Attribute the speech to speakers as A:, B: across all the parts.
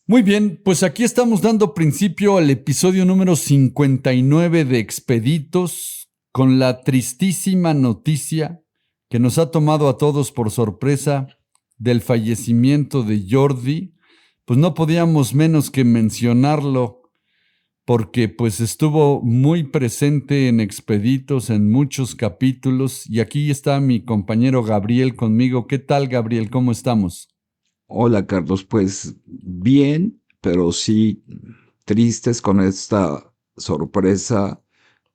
A: Muy bien, pues aquí estamos dando principio al episodio número 59 de Expeditos, con la tristísima noticia que nos ha tomado a todos por sorpresa del fallecimiento de Jordi. Pues no podíamos menos que mencionarlo porque pues estuvo muy presente en Expeditos en muchos capítulos, y aquí está mi compañero Gabriel conmigo. ¿Qué tal, Gabriel? ¿Cómo estamos?
B: Hola Carlos, pues bien, pero sí tristes con esta sorpresa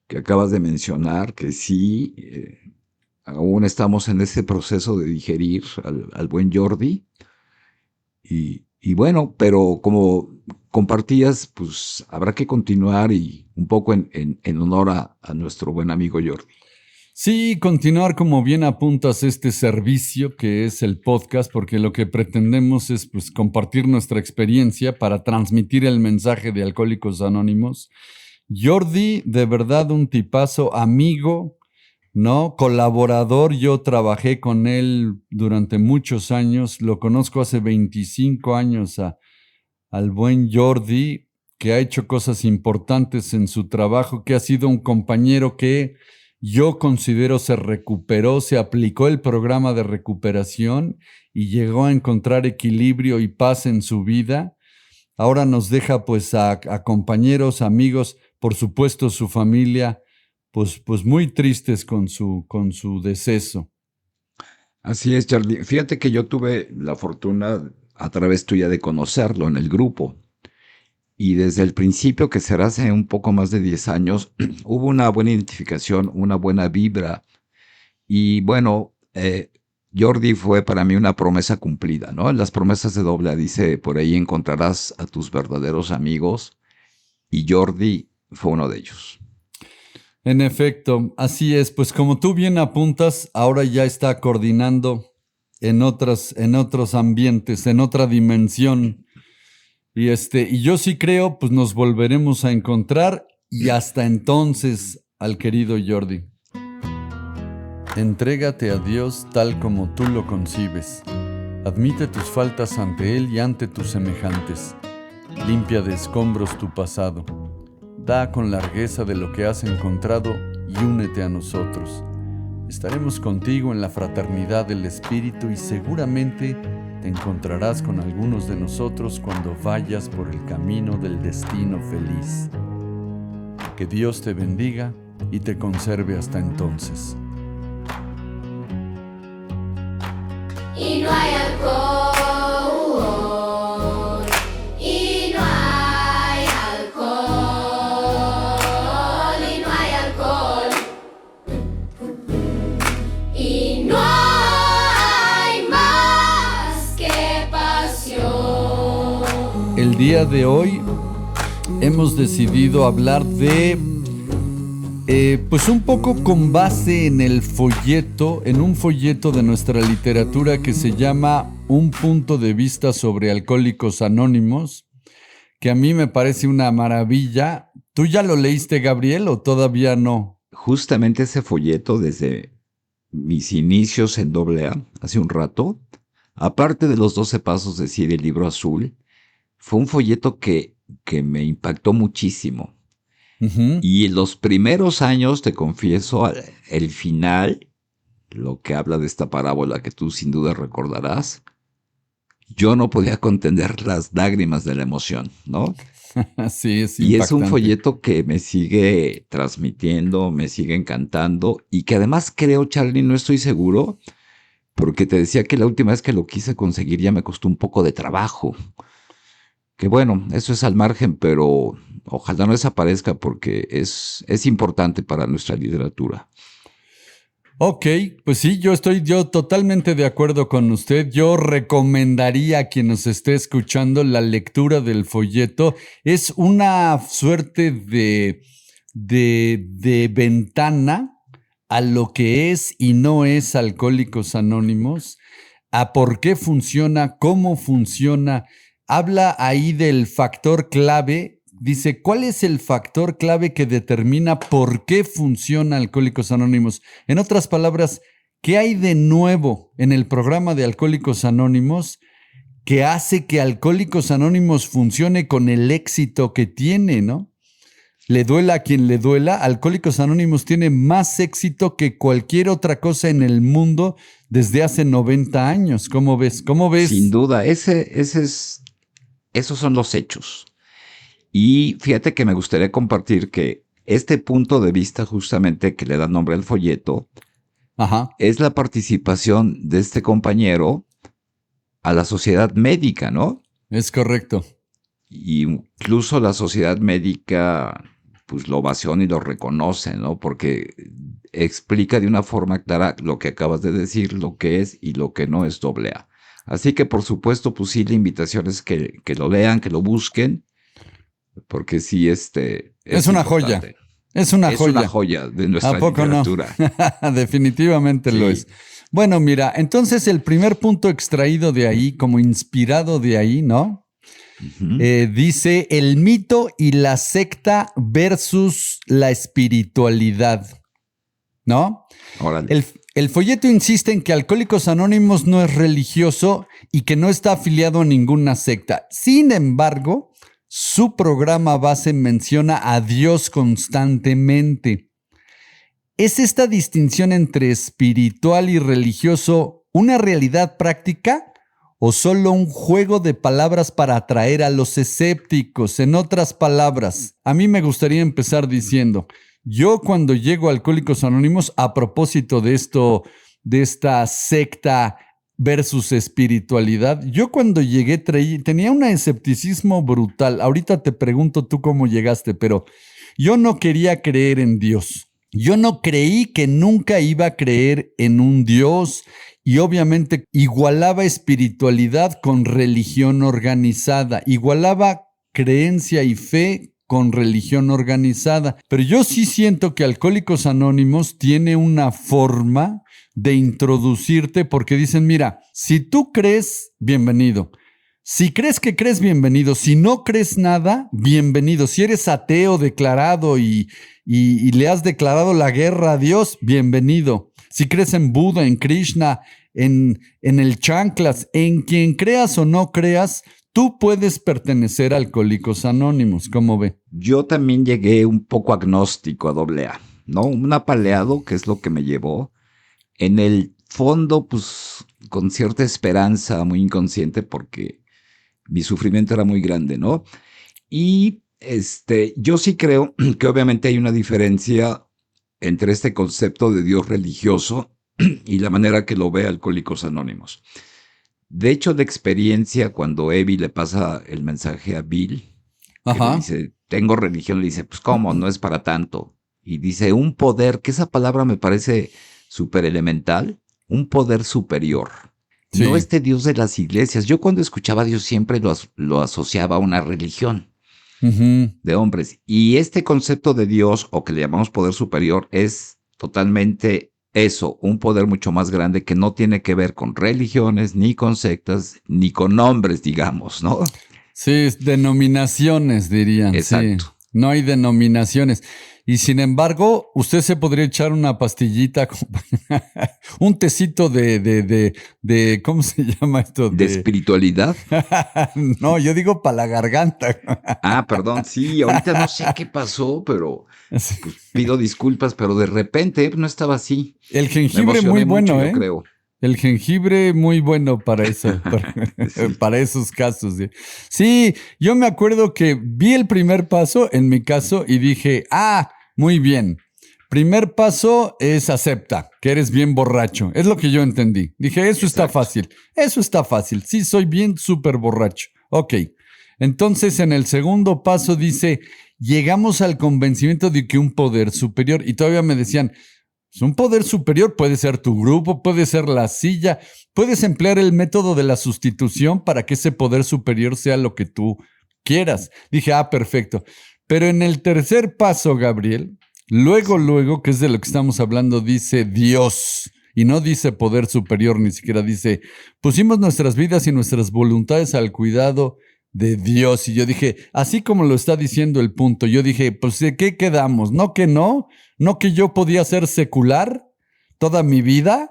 B: que acabas de mencionar, que sí, aún estamos en ese proceso de digerir al buen Jordi. Y bueno, pero como compartías, pues habrá que continuar y un poco en honor a nuestro buen amigo Jordi.
A: Sí, continuar como bien apuntas este servicio que es el podcast, porque lo que pretendemos es pues compartir nuestra experiencia para transmitir el mensaje de Alcohólicos Anónimos. Jordi, de verdad un tipazo, amigo, ¿no? Colaborador. Yo trabajé con él durante muchos años, lo conozco hace 25 años al buen Jordi, que ha hecho cosas importantes en su trabajo, que ha sido un compañero que yo considero se recuperó, se aplicó el programa de recuperación y llegó a encontrar equilibrio y paz en su vida. Ahora nos deja pues a compañeros, amigos, por supuesto su familia, pues muy tristes con su deceso.
B: Así es, Charlie. Fíjate que yo tuve la fortuna a través tuya de conocerlo en el grupo. Y desde el principio, que será hace un poco más de 10 años, hubo una buena identificación, una buena vibra. Y bueno, Jordi fue para mí una promesa cumplida, ¿no? En las promesas de doble A dice, por ahí encontrarás a tus verdaderos amigos. Y Jordi fue uno de ellos.
A: En efecto, así es. Pues como tú bien apuntas, ahora ya está coordinando en otros ambientes, en otra dimensión. Y yo sí creo, pues nos volveremos a encontrar, y hasta entonces al querido Jordi. Entrégate a Dios tal como tú lo concibes. Admite tus faltas ante Él y ante tus semejantes. Limpia de escombros tu pasado. Da con largueza de lo que has encontrado y únete a nosotros. Estaremos contigo en la fraternidad del Espíritu y seguramente te encontrarás con algunos de nosotros cuando vayas por el camino del destino feliz. Que Dios te bendiga y te conserve hasta entonces.
C: Y no hay alcohol, y no hay alcohol, y no hay alcohol, y no hay más que pasión.
A: El día de hoy hemos decidido hablar de pues un poco con base en el folleto, en un folleto de nuestra literatura que se llama Un punto de vista sobre Alcohólicos Anónimos, que a mí me parece una maravilla. ¿Tú ya lo leíste, Gabriel, o todavía no?
B: Justamente ese folleto desde mis inicios en doble A, hace un rato, aparte de los 12 pasos de Cid, el libro azul, fue un folleto que me impactó muchísimo.
A: Ujú.
B: Y en los primeros años, te confieso, el final, lo que habla de esta parábola que tú sin duda recordarás, yo no podía contener las lágrimas de la emoción, ¿no?
A: Sí, es
B: Y es un
A: impactante.
B: folleto que me sigue transmitiendo, me sigue encantando y que además creo, Charlie, no estoy seguro, porque te decía que la última vez que lo quise conseguir ya me costó un poco de trabajo. Que bueno, eso es al margen, pero ojalá no desaparezca porque es importante para nuestra literatura.
A: Ok, pues sí, yo totalmente de acuerdo con usted. Yo recomendaría a quien nos esté escuchando la lectura del folleto. Es una suerte de ventana a lo que es y no es Alcohólicos Anónimos, a por qué funciona, cómo funciona. Habla ahí del factor clave. Dice, ¿cuál es el factor clave que determina por qué funciona Alcohólicos Anónimos? En otras palabras, ¿qué hay de nuevo en el programa de Alcohólicos Anónimos que hace que Alcohólicos Anónimos funcione con el éxito que tiene, ¿no? Le duela a quien le duela, Alcohólicos Anónimos tiene más éxito que cualquier otra cosa en el mundo desde hace 90 años. ¿Cómo ves? ¿Cómo ves?
B: Sin duda, esos son los hechos. Y fíjate que me gustaría compartir que este punto de vista justamente que le da nombre al folleto
A: Ajá.
B: es la participación de este compañero a la sociedad médica, ¿no?
A: Es correcto.
B: Y incluso la sociedad médica pues lo ovaciona y lo reconoce, ¿no? Porque explica de una forma clara lo que acabas de decir, lo que es y lo que no es AA. Así que por supuesto, pues sí, la invitación es que lo lean, que lo busquen, porque sí, es
A: una joya.
B: importante.
A: Es una joya.
B: Es una joya de nuestra
A: ¿A poco
B: literatura.
A: no? Definitivamente lo
B: Sí.
A: es. Bueno, mira, entonces el primer punto extraído de ahí, como inspirado de ahí, ¿no?
B: Ujú.
A: Dice el mito y la secta versus la espiritualidad, ¿no?
B: Órale.
A: El folleto insiste en que Alcohólicos Anónimos no es religioso y que no está afiliado a ninguna secta. Sin embargo, su programa base menciona a Dios constantemente. ¿Es esta distinción entre espiritual y religioso una realidad práctica o solo un juego de palabras para atraer a los escépticos? En otras palabras, a mí me gustaría empezar diciendo, yo cuando llego a Alcohólicos Anónimos, a propósito de esto, de esta secta versus espiritualidad, yo cuando llegué tenía un escepticismo brutal. Ahorita te pregunto tú cómo llegaste, pero yo no quería creer en Dios. Yo no creí que nunca iba a creer en un Dios y obviamente igualaba espiritualidad con religión organizada, igualaba creencia y fe con religión organizada. Pero yo sí siento que Alcohólicos Anónimos tiene una forma de introducirte porque dicen, mira, si tú crees, bienvenido. Si crees que crees, bienvenido. Si no crees nada, bienvenido. Si eres ateo declarado y le has declarado la guerra a Dios, bienvenido. Si crees en Buda, en Krishna, en el chanclas, en quien creas o no creas, tú puedes pertenecer a Alcohólicos Anónimos. ¿Cómo ve?
B: Yo también llegué un poco agnóstico a AA, ¿no? Un apaleado, que es lo que me llevó. En el fondo, pues, con cierta esperanza muy inconsciente, porque mi sufrimiento era muy grande, ¿no? Y yo sí creo que obviamente hay una diferencia entre este concepto de Dios religioso y la manera que lo ve Alcohólicos Anónimos. De hecho, de experiencia, cuando Evi le pasa el mensaje a Bill, que le dice, tengo religión, le dice, pues cómo, no es para tanto. Y dice, un poder, que esa palabra me parece súper elemental, un poder superior. Sí. No este Dios de las iglesias. Yo cuando escuchaba a Dios siempre lo asociaba a una religión de hombres. Y este concepto de Dios, o que le llamamos poder superior, es totalmente eso, un poder mucho más grande que no tiene que ver con religiones, ni con sectas, ni con nombres, digamos, ¿no?
A: Sí, denominaciones dirían.
B: Exacto.
A: Sí. No hay denominaciones. Y sin embargo, usted se podría echar una pastillita, un tecito de ¿cómo se llama esto?
B: ¿De espiritualidad?
A: No, yo digo para la garganta.
B: Ah, perdón, sí, ahorita no sé qué pasó, pero pues, pido disculpas, pero de repente no estaba así.
A: El jengibre muy bueno,
B: mucho, yo creo.
A: El jengibre muy bueno para eso, sí. Para esos casos. Sí, yo me acuerdo que vi el primer paso en mi caso y dije, muy bien. Primer paso es acepta que eres bien borracho. Es lo que yo entendí. Dije, eso está fácil. Eso está fácil. Sí, soy bien súper borracho. Ok. Entonces, en el segundo paso dice, llegamos al convencimiento de que un poder superior, y todavía me decían, un poder superior puede ser tu grupo, puede ser la silla, puedes emplear el método de la sustitución para que ese poder superior sea lo que tú quieras. Dije, perfecto. Pero en el tercer paso, Gabriel, luego, que es de lo que estamos hablando, dice Dios. Y no dice poder superior, ni siquiera dice, pusimos nuestras vidas y nuestras voluntades al cuidado de Dios. Y yo dije, así como lo está diciendo el punto, yo dije, pues ¿de qué quedamos? ¿No que no? ¿No que yo podía ser secular toda mi vida?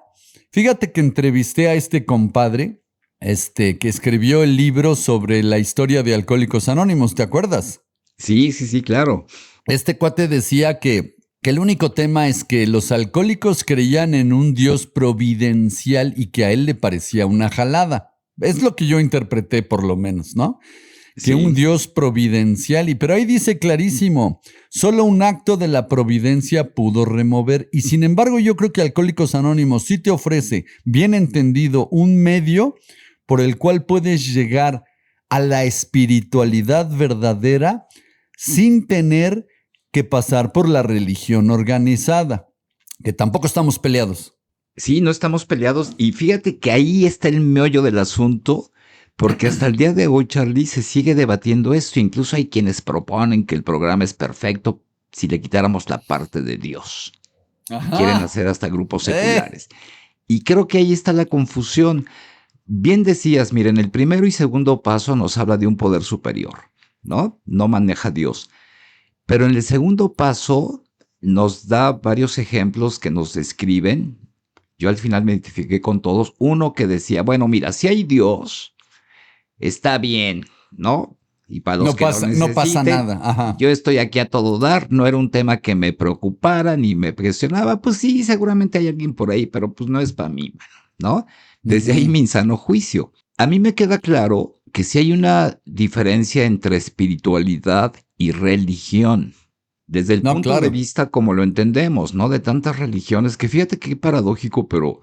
A: Fíjate que entrevisté a este compadre que escribió el libro sobre la historia de Alcohólicos Anónimos, ¿te acuerdas?
B: Sí, sí, sí, claro.
A: Este cuate decía que el único tema es que los alcohólicos creían en un Dios providencial y que a él le parecía una jalada. Es lo que yo interpreté por lo menos, ¿no? Que un
B: Sí.
A: Dios providencial, pero ahí dice clarísimo, solo un acto de la providencia pudo remover, y sin embargo yo creo que Alcohólicos Anónimos sí te ofrece, bien entendido, un medio por el cual puedes llegar a la espiritualidad verdadera sin tener que pasar por la religión organizada, que tampoco estamos peleados.
B: Sí, no estamos peleados. Y fíjate que ahí está el meollo del asunto, porque hasta el día de hoy, Charlie, se sigue debatiendo esto. Incluso hay quienes proponen que el programa es perfecto si le quitáramos la parte de Dios.
A: Ajá.
B: Quieren hacer hasta grupos seculares. Y creo que ahí está la confusión. Bien decías, miren, el primero y segundo paso nos habla de un poder superior, ¿no? No maneja Dios. Pero en el segundo paso nos da varios ejemplos que nos describen. Yo al final me identifiqué con todos. Uno que decía, bueno, mira, si hay Dios, está bien, ¿no? Y para los
A: No
B: que
A: pasa,
B: lo
A: no pasa
B: necesiten,
A: nada. Ajá.
B: yo estoy aquí a todo dar. No era un tema que me preocupara ni me presionaba. Pues sí, seguramente hay alguien por ahí, pero pues no es para mí, ¿no? Desde ahí mi insano juicio. A mí me queda claro que sí hay una diferencia entre espiritualidad y religión. Desde el
A: No,
B: punto
A: claro.
B: de vista como lo entendemos, ¿no? De tantas religiones, que fíjate qué paradójico, pero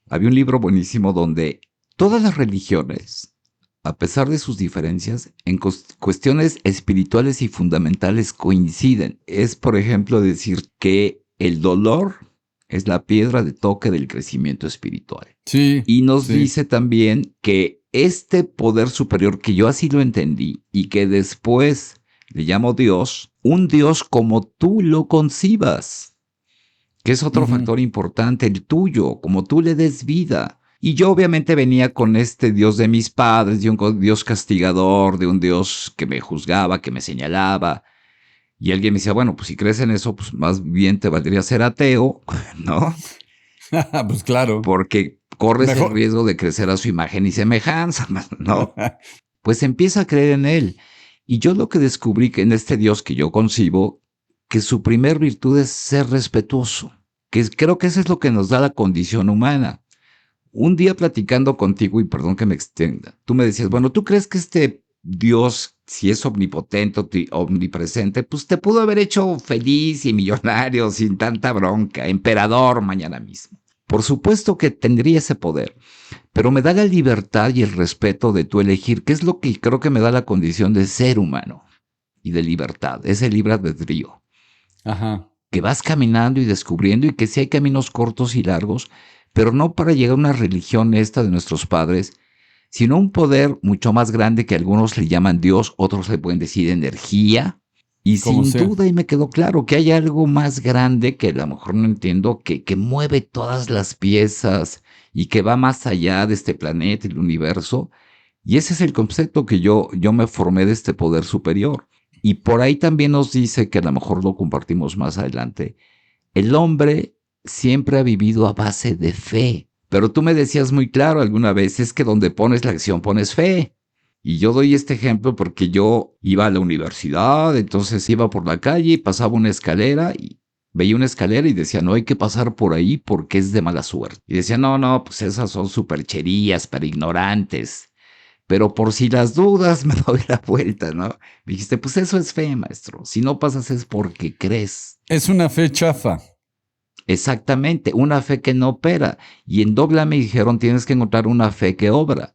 B: había un libro buenísimo donde todas las religiones, a pesar de sus diferencias, en cuestiones espirituales y fundamentales coinciden. Es, por ejemplo, decir que el dolor es la piedra de toque del crecimiento espiritual.
A: Sí.
B: Y nos
A: sí.
B: dice también que este poder superior, que yo así lo entendí y que después le llamo Dios, un Dios como tú lo concibas, que es otro factor importante, el tuyo, como tú le des vida. Y yo obviamente venía con este Dios de mis padres, de un Dios castigador, de un Dios que me juzgaba, que me señalaba. Y alguien me decía, bueno, pues si crees en eso, pues más bien te valdría ser ateo, ¿no?
A: Pues claro.
B: Porque corres
A: Mejor.
B: el riesgo de crecer a su imagen y semejanza, ¿no? Pues empieza a creer en él. Y yo lo que descubrí que en este Dios que yo concibo, que su primer virtud es ser respetuoso, creo que eso es lo que nos da la condición humana. Un día platicando contigo, y perdón que me extienda, tú me decías, bueno, ¿tú crees que este Dios, si es omnipotente, omnipresente, pues te pudo haber hecho feliz y millonario sin tanta bronca, emperador mañana mismo? Por supuesto que tendría ese poder, pero me da la libertad y el respeto de tú elegir, que es lo que creo que me da la condición de ser humano y de libertad, ese libre albedrío.
A: Ajá.
B: Que vas caminando y descubriendo, y que sí hay caminos cortos y largos, pero no para llegar a una religión esta de nuestros padres, sino un poder mucho más grande que algunos le llaman Dios, otros le pueden decir energía. Y
A: Como
B: sin
A: sea.
B: duda, y me quedó claro que hay algo más grande que a lo mejor no entiendo, que mueve todas las piezas y que va más allá de este planeta, el universo. Y ese es el concepto que yo me formé de este poder superior. Y por ahí también nos dice, que a lo mejor lo compartimos más adelante, el hombre siempre ha vivido a base de fe. Pero tú me decías muy claro alguna vez, es que donde pones la acción pones fe. Y yo doy este ejemplo porque yo iba a la universidad, entonces iba por la calle y pasaba una escalera y veía una escalera y decía, no hay que pasar por ahí porque es de mala suerte. Y decía, no, pues esas son supercherías para ignorantes. Pero por si las dudas me doy la vuelta, ¿no? Me dijiste, pues eso es fe, maestro. Si no pasas es porque crees.
A: Es una fe chafa.
B: Exactamente, una fe que no opera. Y en Dobla me dijeron, tienes que encontrar una fe que obra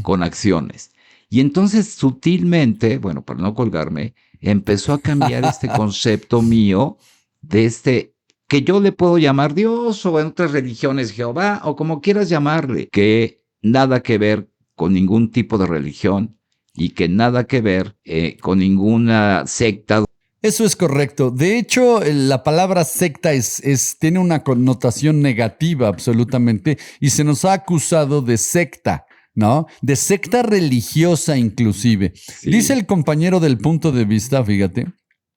B: con acciones. Y entonces sutilmente, bueno, para no colgarme, empezó a cambiar este concepto mío de este, que yo le puedo llamar Dios, o en otras religiones Jehová, o como quieras llamarle, que nada que ver con ningún tipo de religión y que nada que ver con ninguna secta.
A: Eso es correcto. De hecho, la palabra secta tiene una connotación negativa absolutamente y se nos ha acusado de secta, ¿no? De secta religiosa inclusive.
B: Sí.
A: Dice el compañero del punto de vista, fíjate,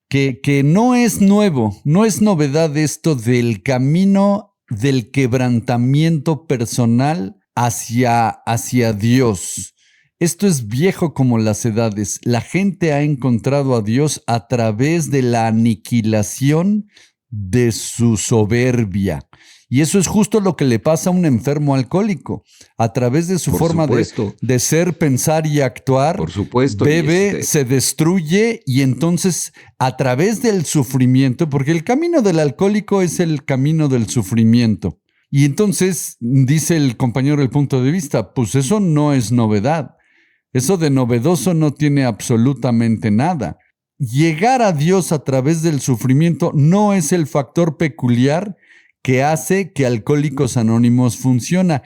A: que no es nuevo, no es novedad esto del camino del quebrantamiento personal hacia Dios. Esto es viejo como las edades. La gente ha encontrado a Dios a través de la aniquilación de su soberbia. Y eso es justo lo que le pasa a un enfermo alcohólico. A través de su
B: Por
A: forma
B: supuesto.
A: de ser, pensar y actuar,
B: Por supuesto.
A: bebe, se destruye y entonces a través del sufrimiento, porque el camino del alcohólico es el camino del sufrimiento. Y entonces dice el compañero el punto de vista, pues eso no es novedad. Eso de novedoso no tiene absolutamente nada. Llegar a Dios a través del sufrimiento no es el factor peculiar que hace que Alcohólicos Anónimos funciona.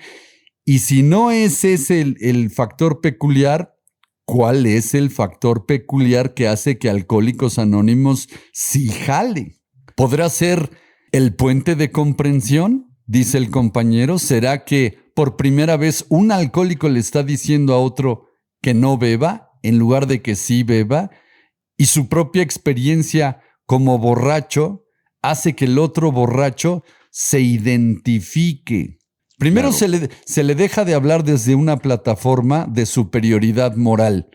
A: Y si no es ese el factor peculiar, ¿cuál es el factor peculiar que hace que Alcohólicos Anónimos sí jale? ¿Podrá ser el puente de comprensión? Dice el compañero. ¿Será que por primera vez un alcohólico le está diciendo a otro que no beba en lugar de que sí beba? Y su propia experiencia como borracho hace que el otro borracho se identifique. Primero
B: Claro.
A: se le deja de hablar desde una plataforma de superioridad moral.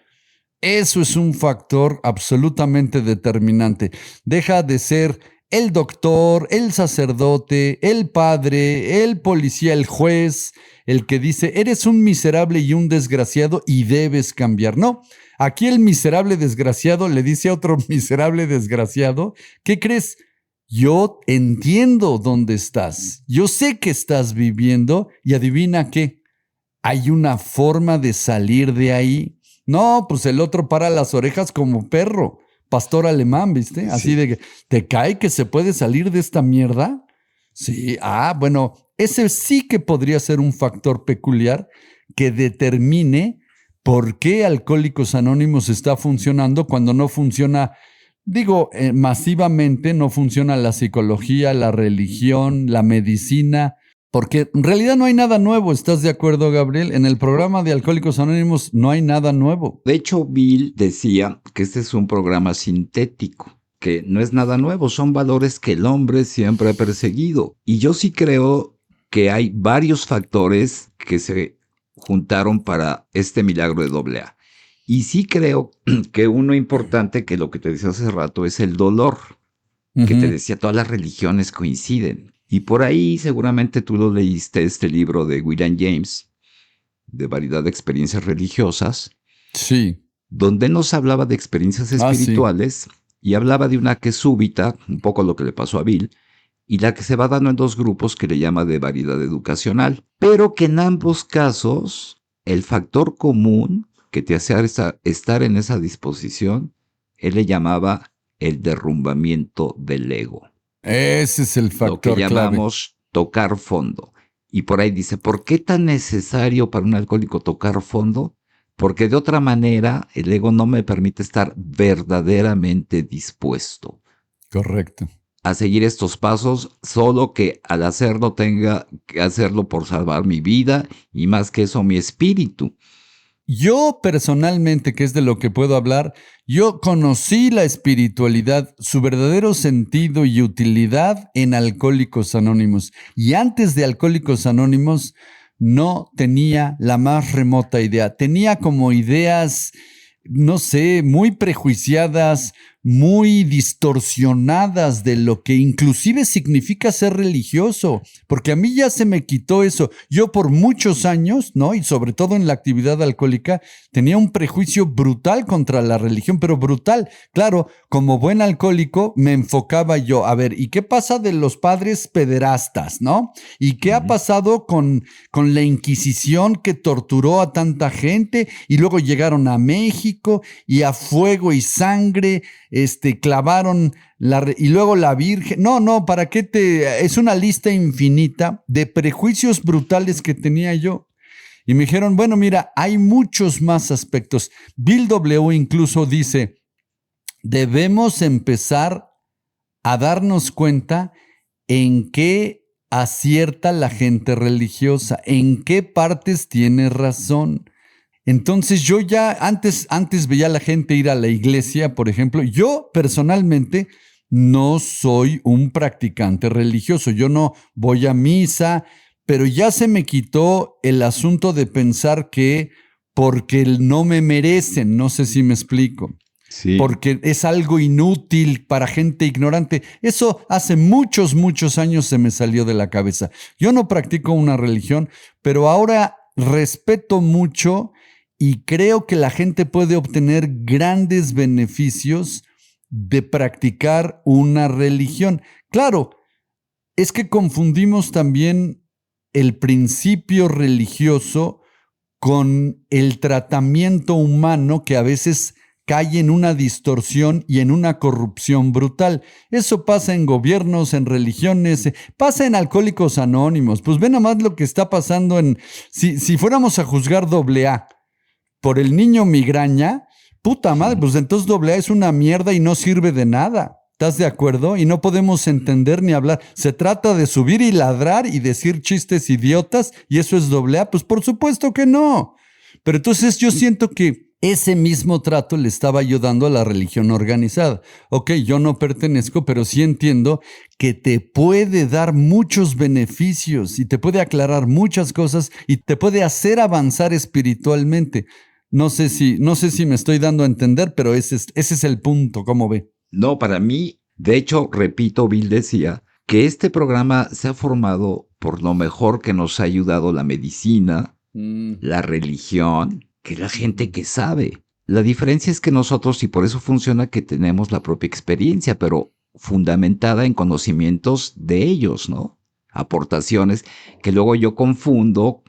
A: Eso es un factor absolutamente determinante. Deja de ser el doctor, el sacerdote, el padre, el policía, el juez, el que dice, eres un miserable y un desgraciado y debes cambiar. No, aquí el miserable desgraciado le dice a otro miserable desgraciado, ¿qué crees? Yo entiendo dónde estás. Yo sé que estás viviendo y adivina qué. Hay una forma de salir de ahí. No, pues el otro para las orejas como perro, pastor alemán, ¿viste? Así
B: Sí.
A: de que te cae que se puede salir de esta mierda. Sí, bueno, ese sí que podría ser un factor peculiar que determine por qué Alcohólicos Anónimos está funcionando cuando no funciona. Digo, masivamente no funciona la psicología, la religión, la medicina, porque en realidad no hay nada nuevo, ¿estás de acuerdo, Gabriel? En el programa de Alcohólicos Anónimos no hay nada nuevo.
B: De hecho, Bill decía que este es un programa sintético, que no es nada nuevo, son valores que el hombre siempre ha perseguido. Y yo sí creo que hay varios factores que se juntaron para este milagro de AA. Y sí creo que uno importante, que lo que te decía hace rato, es el dolor, que te decía, todas las religiones coinciden. Y por ahí seguramente tú lo leíste, este libro de William James, de variedad de experiencias religiosas,
A: Sí.
B: donde nos hablaba de experiencias
A: Sí.
B: espirituales y hablaba de una que es súbita, un poco lo que le pasó a Bill, y la que se va dando en dos grupos que le llama de variedad educacional, pero que en ambos casos el factor común que te hacía estar en esa disposición, él le llamaba el derrumbamiento del ego.
A: Ese es el
B: Lo
A: factor
B: que
A: clave.
B: llamamos tocar fondo. Y por ahí dice, ¿por qué tan necesario para un alcohólico tocar fondo? Porque de otra manera el ego no me permite estar verdaderamente dispuesto
A: Correcto.
B: a seguir estos pasos, solo que al hacerlo tenga que hacerlo por salvar mi vida y más que eso mi espíritu.
A: Yo personalmente, que es de lo que puedo hablar, yo conocí la espiritualidad, su verdadero sentido y utilidad en Alcohólicos Anónimos. Y antes de Alcohólicos Anónimos no tenía la más remota idea. Tenía como ideas, no sé, muy prejuiciadas, muy distorsionadas de lo que inclusive significa ser religioso, porque a mí ya se me quitó eso. Yo por muchos años, ¿no? Y sobre todo en la actividad alcohólica, tenía un prejuicio brutal contra la religión, pero brutal. Claro, como buen alcohólico me enfocaba yo, a ver, ¿y qué pasa de los padres pederastas, no? ¿Y qué ha pasado con la Inquisición que torturó a tanta gente y luego llegaron a México y a fuego y sangre clavaron y luego la Virgen? No, ¿para qué es una lista infinita de prejuicios brutales que tenía yo. Y me dijeron, bueno, mira, hay muchos más aspectos. Bill W. incluso dice, debemos empezar a darnos cuenta en qué acierta la gente religiosa, en qué partes tiene razón. Entonces yo ya antes veía a la gente ir a la iglesia, por ejemplo. Yo personalmente no soy un practicante religioso. Yo no voy a misa, pero ya se me quitó el asunto de pensar que porque no me merecen, no sé si me explico.
B: Sí.
A: Porque es algo inútil para gente ignorante. Eso hace muchos, muchos años se me salió de la cabeza. Yo no practico una religión, pero ahora respeto mucho y creo que la gente puede obtener grandes beneficios de practicar una religión. Claro, es que confundimos también el principio religioso con el tratamiento humano que a veces cae en una distorsión y en una corrupción brutal. Eso pasa en gobiernos, en religiones, pasa en Alcohólicos Anónimos. Pues ve nada más lo que está pasando en... Si fuéramos a juzgar AA por el niño migraña, puta madre, pues entonces AA es una mierda y no sirve de nada. ¿Estás de acuerdo? Y no podemos entender ni hablar. Se trata de subir y ladrar y decir chistes idiotas y eso es AA. Pues por supuesto que no. Pero entonces yo siento que ese mismo trato le estaba ayudando a la religión organizada. Ok, yo no pertenezco, pero sí entiendo que te puede dar muchos beneficios y te puede aclarar muchas cosas y te puede hacer avanzar espiritualmente. No sé si me estoy dando a entender, pero ese es el punto, ¿cómo ve?
B: No, para mí, de hecho, repito, Bill decía que este programa se ha formado por lo mejor que nos ha ayudado la medicina, la religión, que la gente que sabe. La diferencia es que nosotros, y por eso funciona, que tenemos la propia experiencia, pero fundamentada en conocimientos de ellos, ¿no? Aportaciones que luego yo confundo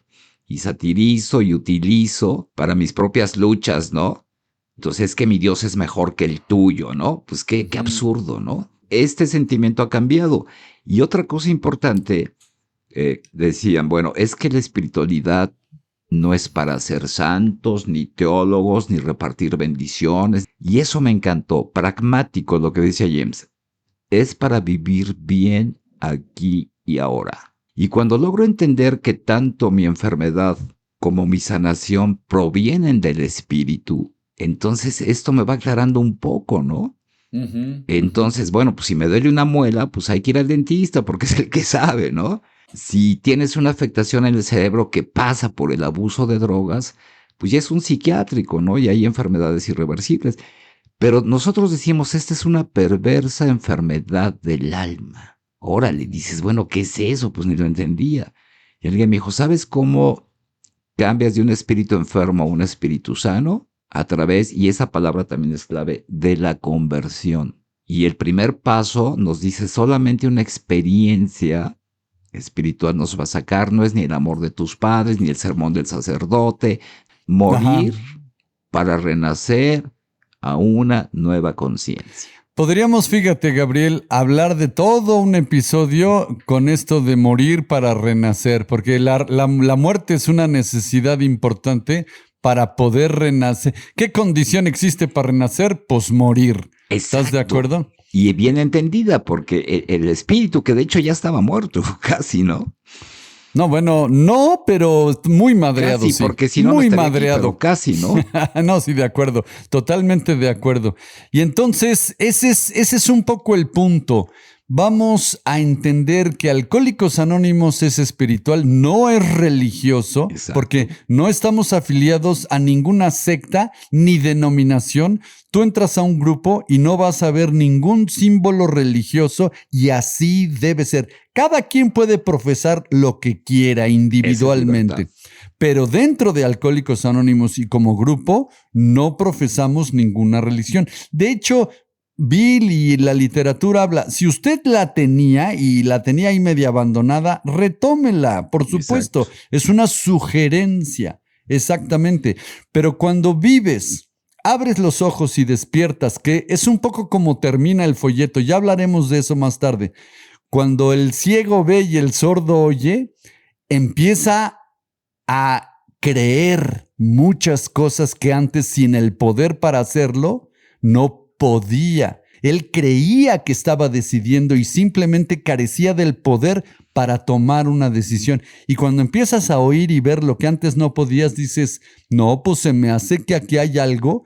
B: y satirizo y utilizo para mis propias luchas, ¿no? Entonces es que mi Dios es mejor que el tuyo, ¿no? Pues qué absurdo, ¿no? Este sentimiento ha cambiado. Y otra cosa importante, decían, bueno, es que la espiritualidad no es para ser santos, ni teólogos, ni repartir bendiciones. Y eso me encantó. Pragmático, lo que decía James. Es para vivir bien aquí y ahora. Y cuando logro entender que tanto mi enfermedad como mi sanación provienen del espíritu, entonces esto me va aclarando un poco, ¿no? Entonces, bueno, pues si me duele una muela, pues hay que ir al dentista porque es el que sabe, ¿no? Si tienes una afectación en el cerebro que pasa por el abuso de drogas, pues ya es un psiquiátrico, ¿no? Y hay enfermedades irreversibles. Pero nosotros decimos, esta es una perversa enfermedad del alma. Órale, dices, bueno, ¿qué es eso? Pues ni lo entendía. Y alguien me dijo, ¿sabes cómo cambias de un espíritu enfermo a un espíritu sano? A través, y esa palabra también es clave, de la conversión. Y el primer paso nos dice solamente una experiencia espiritual nos va a sacar, no es ni el amor de tus padres, ni el sermón del sacerdote, morir para renacer a una nueva conciencia.
A: Podríamos, fíjate, Gabriel, hablar de todo un episodio con esto de morir para renacer, porque la muerte es una necesidad importante para poder renacer. ¿Qué condición existe para renacer? Pues morir.
B: Exacto.
A: ¿Estás de acuerdo?
B: Y bien entendida, porque el espíritu, que de hecho ya estaba muerto, casi, ¿no?
A: No, bueno, no, pero muy madreado,
B: casi,
A: sí.
B: Porque si no,
A: muy
B: no estaría
A: madreado.
B: Aquí, pero casi, ¿no?
A: No, sí, de acuerdo. Totalmente de acuerdo. Y entonces, ese es un poco el punto. Vamos a entender que Alcohólicos Anónimos es espiritual, no es religioso,
B: Exacto.
A: Porque no estamos afiliados a ninguna secta ni denominación. Tú entras a un grupo y no vas a ver ningún símbolo religioso y así debe ser. Cada quien puede profesar lo que quiera individualmente, pero dentro de Alcohólicos Anónimos y como grupo no profesamos ninguna religión. De hecho, Bill y la literatura habla, si usted la tenía y la tenía ahí media abandonada, retómela, por supuesto. Exacto. Es una sugerencia, exactamente. Pero cuando vives, abres los ojos y despiertas, que es un poco como termina el folleto, ya hablaremos de eso más tarde. Cuando el ciego ve y el sordo oye, empieza a creer muchas cosas que antes sin el poder para hacerlo no podía. Él creía que estaba decidiendo y simplemente carecía del poder para tomar una decisión. Y cuando empiezas a oír y ver lo que antes no podías, dices, no, pues se me hace que aquí hay algo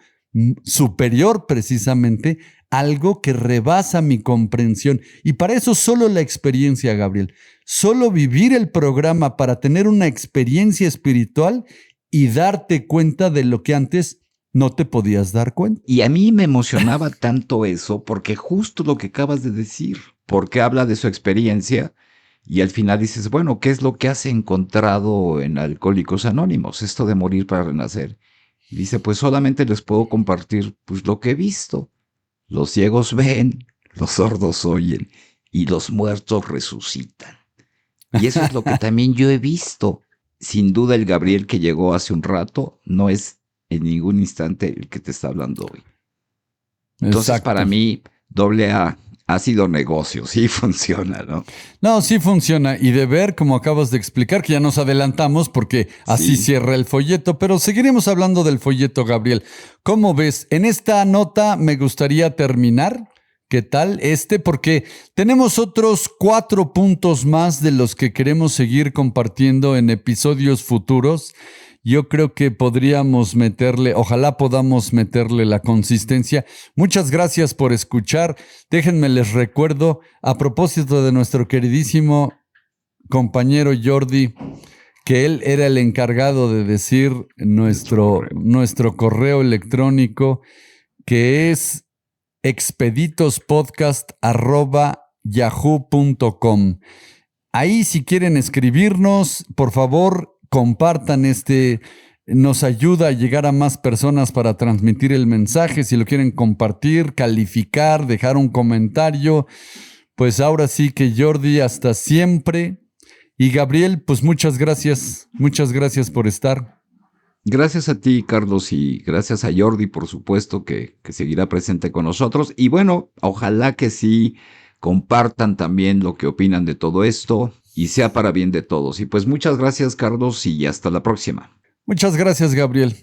A: superior precisamente algo que rebasa mi comprensión. Y para eso solo la experiencia, Gabriel. Solo vivir el programa para tener una experiencia espiritual y darte cuenta de lo que antes no te podías dar cuenta.
B: Y a mí me emocionaba tanto eso porque justo lo que acabas de decir, porque habla de su experiencia y al final dices, bueno, ¿qué es lo que has encontrado en Alcohólicos Anónimos? Esto de morir para renacer. Y dice, pues solamente les puedo compartir pues lo que he visto. Los ciegos ven, los sordos oyen y los muertos resucitan. Y eso es lo que también yo he visto. Sin duda el Gabriel que llegó hace un rato no es en ningún instante el que te está hablando hoy. Entonces,
A: Exacto.
B: para mí, AA ha sido negocio, sí funciona, ¿no?
A: No, sí funciona. Y de ver, como acabas de explicar, que ya nos adelantamos porque así
B: Sí.
A: cierra el folleto, pero seguiremos hablando del folleto, Gabriel. ¿Cómo ves? En esta nota me gustaría terminar. ¿Qué tal? Porque tenemos otros 4 puntos más de los que queremos seguir compartiendo en episodios futuros. Yo creo que podríamos meterle, ojalá podamos meterle la consistencia. Muchas gracias por escuchar. Déjenme les recuerdo, a propósito de nuestro queridísimo compañero Jordi, que él era el encargado de decir nuestro correo electrónico, que es expeditospodcast@yahoo.com. Ahí, si quieren escribirnos, por favor, compartan nos ayuda a llegar a más personas para transmitir el mensaje. Si lo quieren compartir, calificar, dejar un comentario, pues ahora sí que Jordi, hasta siempre. Y Gabriel, pues muchas gracias por estar.
B: Gracias a ti, Carlos, y gracias a Jordi, por supuesto, que seguirá presente con nosotros. Y bueno, ojalá que sí compartan también lo que opinan de todo esto y sea para bien de todos. Y pues muchas gracias, Carlos, y hasta la próxima.
A: Muchas gracias, Gabriel.